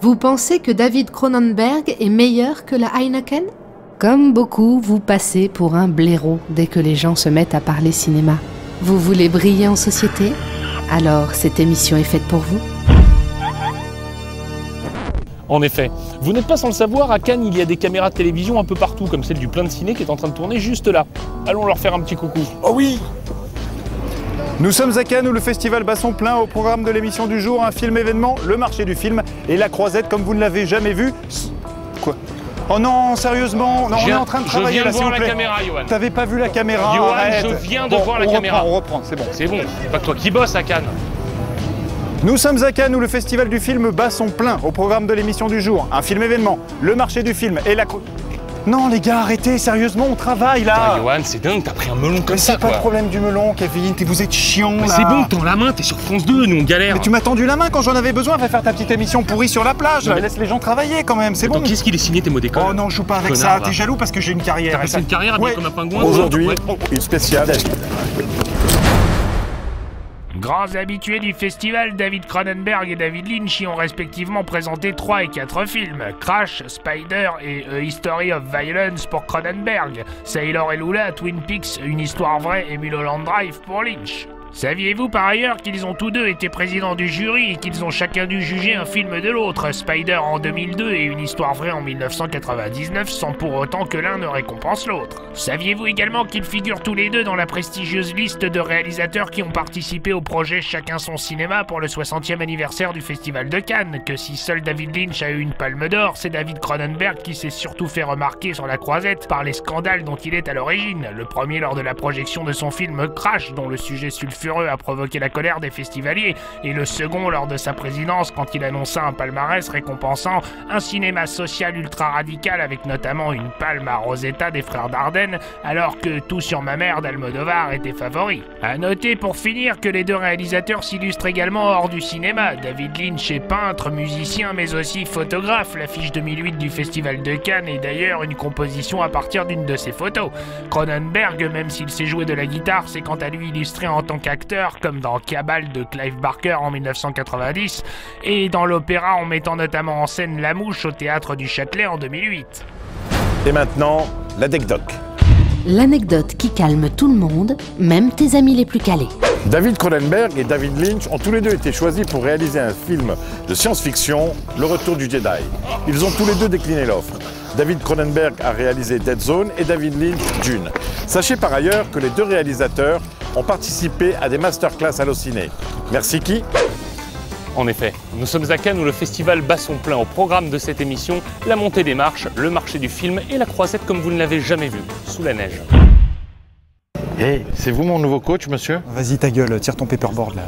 Vous pensez que David Cronenberg est meilleur que la Heineken? Comme beaucoup, vous passez pour un blaireau dès que les gens se mettent à parler cinéma. Vous voulez briller en société? Alors cette émission est faite pour vous. En effet, vous n'êtes pas sans le savoir, à Cannes il y a des caméras de télévision un peu partout, comme celle du Plein de Ciné qui est en train de tourner juste là. Allons leur faire un petit coucou. Oh oui! Nous sommes à Cannes où le festival bat son plein. Au programme de l'émission du jour, un film événement, le marché du film et la croisette comme vous ne l'avez jamais vu. Quoi? Oh non, sérieusement, non, on est en train de travailler là, s'il vous plaît. Je viens de voir la caméra, Johan. T'avais pas vu la caméra? Johan, arrête. je viens de voir la caméra. On reprend, c'est bon. C'est bon, c'est pas toi qui bosses à Cannes. Nous sommes à Cannes où le festival du film bat son plein. Au programme de l'émission du jour, un film événement, le marché du film et la... Non les gars, arrêtez, sérieusement, on travaille là. Johan, c'est dingue, t'as pris un melon comme ça, c'est pas le problème du melon, Kevin, vous êtes chiant là. C'est bon, tends la main, t'es sur France 2, nous on galère. Mais tu m'as tendu la main quand j'en avais besoin, va faire ta petite émission pourrie sur la plage, mais... laisse les gens travailler quand même, c'est bon. Donc qui est-ce qui les signé tes mots d'école? Oh non, je joue pas avec ça, t'es jaloux parce que j'ai une carrière. T'as passé une carrière habillée comme un pingouin? Aujourd'hui, une spéciale. Grands habitués du festival, David Cronenberg et David Lynch y ont respectivement présenté 3 et 4 films. Crash, Spider et A History of Violence pour Cronenberg. Sailor et Lula, Twin Peaks, Une histoire vraie et Mulholland Drive pour Lynch. Saviez-vous par ailleurs qu'ils ont tous deux été présidents du jury et qu'ils ont chacun dû juger un film de l'autre, Spider en 2002 et Une histoire vraie en 1999, sans pour autant que l'un ne récompense l'autre? Saviez-vous également qu'ils figurent tous les deux dans la prestigieuse liste de réalisateurs qui ont participé au projet Chacun son cinéma pour le 60e anniversaire du Festival de Cannes, que si seul David Lynch a eu une palme d'or, c'est David Cronenberg qui s'est surtout fait remarquer sur la croisette par les scandales dont il est à l'origine, le premier lors de la projection de son film Crash, dont le sujet sulfureux a provoqué la colère des festivaliers, et le second lors de sa présidence quand il annonça un palmarès récompensant un cinéma social ultra radical avec notamment une palme à Rosetta des frères Dardenne, alors que Tout sur ma mère d'Almodovar était favori. A noter pour finir que les deux réalisateurs s'illustrent également hors du cinéma. David Lynch est peintre, musicien mais aussi photographe. L'affiche 2008 du Festival de Cannes est d'ailleurs une composition à partir d'une de ses photos. Cronenberg, même s'il sait jouer de la guitare, s'est quant à lui illustré en tant qu'acteur, comme dans Cabal de Clive Barker en 1990, et dans l'opéra en mettant notamment en scène La Mouche au théâtre du Châtelet en 2008. Et maintenant, l'anecdote. L'anecdote qui calme tout le monde, même tes amis les plus calés. David Cronenberg et David Lynch ont tous les deux été choisis pour réaliser un film de science-fiction, Le Retour du Jedi. Ils ont tous les deux décliné l'offre. David Cronenberg a réalisé Dead Zone et David Lynch Dune. Sachez par ailleurs que les deux réalisateurs ont participé à des masterclass Allociné. Merci qui? En effet, nous sommes à Cannes où le festival bat son plein. Au programme de cette émission, la montée des marches, le marché du film et la croisette comme vous ne l'avez jamais vu, sous la neige. Hey, c'est vous mon nouveau coach, monsieur? Vas-y ta gueule, tire ton paperboard là.